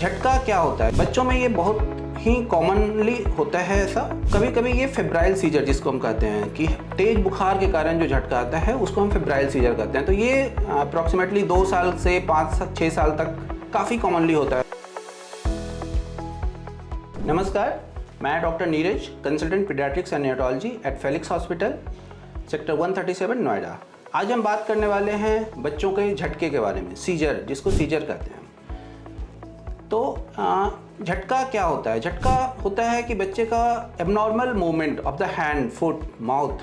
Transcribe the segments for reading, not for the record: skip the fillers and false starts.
झटका क्या होता है? बच्चों में ये बहुत ही कॉमनली होता है ऐसा। कभी कभी ये फेब्राइल सीजर जिसको हम कहते हैं कि तेज बुखार के कारण जो झटका आता है उसको हम फेब्राइल सीजर कहते हैं। तो ये अप्रॉक्सीमेटली 2 साल से 5-6 साल तक काफ़ी कॉमनली होता है। नमस्कार, मैं doctor Neeraj, consultant paediatrics and neonatology at Felix hospital, sector 137 Noida. आज हम बात करने वाले हैं बच्चों के झटके के बारे में, सीजर जिसको सीजर कहते हैं। तो झटका क्या होता है? झटका होता है कि बच्चे का abnormal movement of the hand, foot, mouth,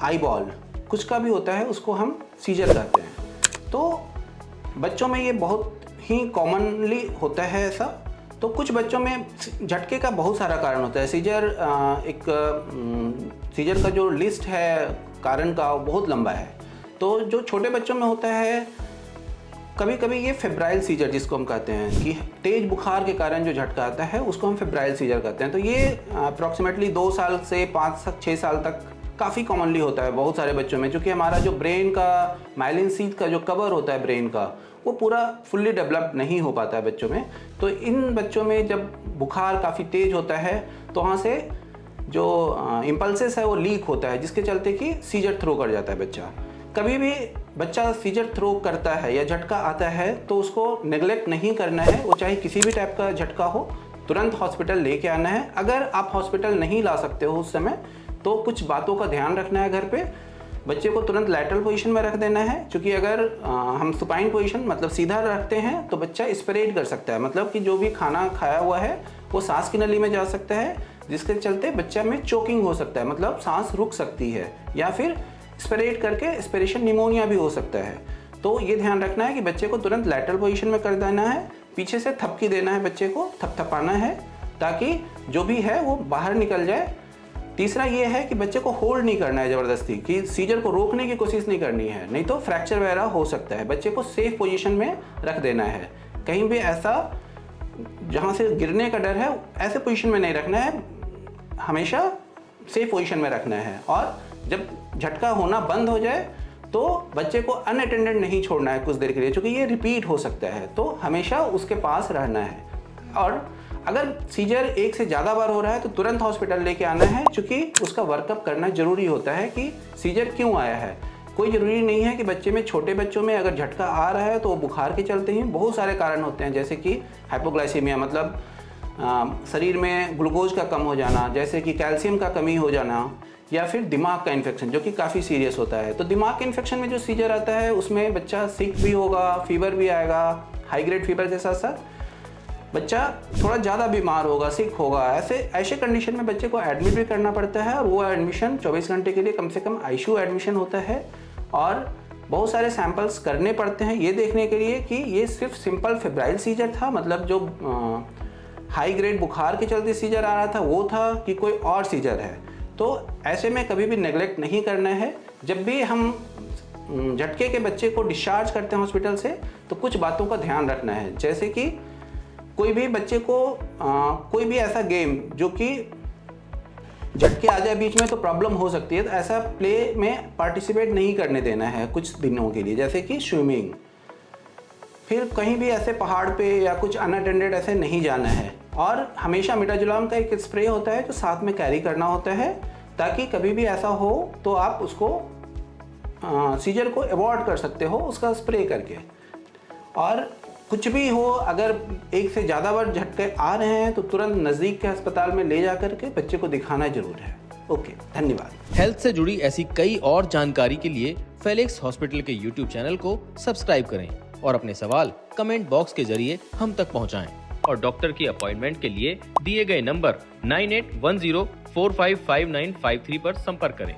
eye ball, कुछ का भी होता है, उसको हम सीजर कहते हैं। तो बच्चों में ये बहुत ही कॉमनली होता है ऐसा। तो कुछ बच्चों में झटके का बहुत सारा कारण होता है। सीजर का जो लिस्ट है कारण का, वो बहुत लंबा है। तो जो छोटे बच्चों में होता है, कभी कभी ये फेब्राइल सीजर जिसको हम कहते हैं कि तेज बुखार के कारण जो झटका आता है उसको हम फेब्राइल सीजर कहते हैं। तो ये अप्रॉक्सीमेटली 2 साल से 5-6 साल तक काफ़ी कॉमनली होता है बहुत सारे बच्चों में, क्योंकि हमारा जो ब्रेन का माइलिन शीथ का जो कवर होता है ब्रेन का, वो पूरा फुल्ली डेवलप नहीं हो पाता है बच्चों में। तो इन बच्चों में जब बुखार काफ़ी तेज होता है तो वहाँ से जो इम्पल्सेस है वो लीक होता है, जिसके चलते कि सीजर थ्रो कर जाता है बच्चा। कभी भी बच्चा सीजर थ्रो करता है या झटका आता है तो उसको नेग्लेक्ट नहीं करना है। वो चाहे किसी भी टाइप का झटका हो, तुरंत हॉस्पिटल लेके आना है। अगर आप हॉस्पिटल नहीं ला सकते हो उस समय, तो कुछ बातों का ध्यान रखना है घर पे। बच्चे को तुरंत लैटरल पोजीशन में रख देना है, क्योंकि अगर हम सुपाइन पोजीशन मतलब सीधा रखते हैं तो बच्चा एस्पिरेट कर सकता है, मतलब कि जो भी खाना खाया हुआ है वो सांस की नली में जा सकता है, जिसके चलते बच्चा में चोकिंग हो सकता है, मतलब सांस रुक सकती है, या फिर एस्पिरेट करके एस्पिरेशन निमोनिया भी हो सकता है। तो ये ध्यान रखना है कि बच्चे को तुरंत लैटरल पोजीशन में कर देना है, पीछे से थपकी देना है, बच्चे को थपथपाना है ताकि जो भी है वो बाहर निकल जाए। तीसरा ये है कि बच्चे को होल्ड नहीं करना है ज़बरदस्ती, कि सीजर को रोकने की कोशिश नहीं करनी है, नहीं तो फ्रैक्चर वगैरह हो सकता है। बच्चे को सेफ पोजीशन में रख देना है, कहीं भी ऐसा जहाँ से गिरने का डर है ऐसे पोजीशन में नहीं रखना है, हमेशा सेफ पोजीशन में रखना है। और जब झटका होना बंद हो जाए तो बच्चे को अनअटेंडेड नहीं छोड़ना है कुछ देर के लिए, क्योंकि ये रिपीट हो सकता है, तो हमेशा उसके पास रहना है। और अगर सीजर 1 से ज़्यादा बार हो रहा है तो तुरंत हॉस्पिटल लेके आना है, क्योंकि उसका वर्कअप करना ज़रूरी होता है कि सीजर क्यों आया है। कोई ज़रूरी नहीं है कि बच्चे में, छोटे बच्चों में अगर झटका आ रहा है तो वो बुखार के चलते ही, बहुत सारे कारण होते हैं, जैसे कि हाइपोग्लाइसीमिया मतलब शरीर में ग्लूकोज का कम हो जाना, जैसे कि कैल्शियम का कमी हो जाना, या फिर दिमाग का इन्फेक्शन जो कि काफ़ी सीरियस होता है। तो दिमाग के इन्फेक्शन में जो सीजर आता है उसमें बच्चा सिक भी होगा, फीवर भी आएगा, हाई ग्रेड फीवर के साथ साथ बच्चा थोड़ा ज़्यादा बीमार होगा, सिक होगा। ऐसे कंडीशन में बच्चे को एडमिट भी करना पड़ता है, और वो एडमिशन 24 घंटे के लिए कम से कम आईसीयू एडमिशन होता है, और बहुत सारे सैंपल्स करने पड़ते हैं ये देखने के लिए कि ये सिर्फ सिंपल फेब्राइल सीजर था, मतलब जो हाई ग्रेड बुखार के चलते सीजर आ रहा था वो था, कि कोई और सीजर है। तो ऐसे में कभी भी नेग्लेक्ट नहीं करना है। जब भी हम झटके के बच्चे को डिस्चार्ज करते हैं हॉस्पिटल से, तो कुछ बातों का ध्यान रखना है, जैसे कि कोई भी बच्चे को कोई भी ऐसा गेम जो कि झटके आ जाए बीच में तो प्रॉब्लम हो सकती है, तो ऐसा प्ले में पार्टिसिपेट नहीं करने देना है कुछ दिनों के लिए, जैसे कि स्विमिंग। फिर कहीं भी ऐसे पहाड़ पे या कुछ अनअटेंडेड ऐसे नहीं जाना है। और हमेशा मिडाजोलम का एक स्प्रे होता है जो साथ में कैरी करना होता है, ताकि कभी भी ऐसा हो तो आप उसको सीजर को अवॉइड कर सकते हो उसका स्प्रे करके। और कुछ भी हो, अगर 1 से ज़्यादा बार झटके आ रहे हैं तो तुरंत नज़दीक के अस्पताल में ले जा करके बच्चे को दिखाना जरूर है। ओके, धन्यवाद। हेल्थ से जुड़ी ऐसी कई और जानकारी के लिए फेलिक्स हॉस्पिटल के यूट्यूब चैनल को सब्सक्राइब करें और अपने सवाल कमेंट बॉक्स के जरिए हम तक पहुंचाएं। और डॉक्टर की अपॉइंटमेंट के लिए दिए गए नंबर 9810455953 पर संपर्क करें।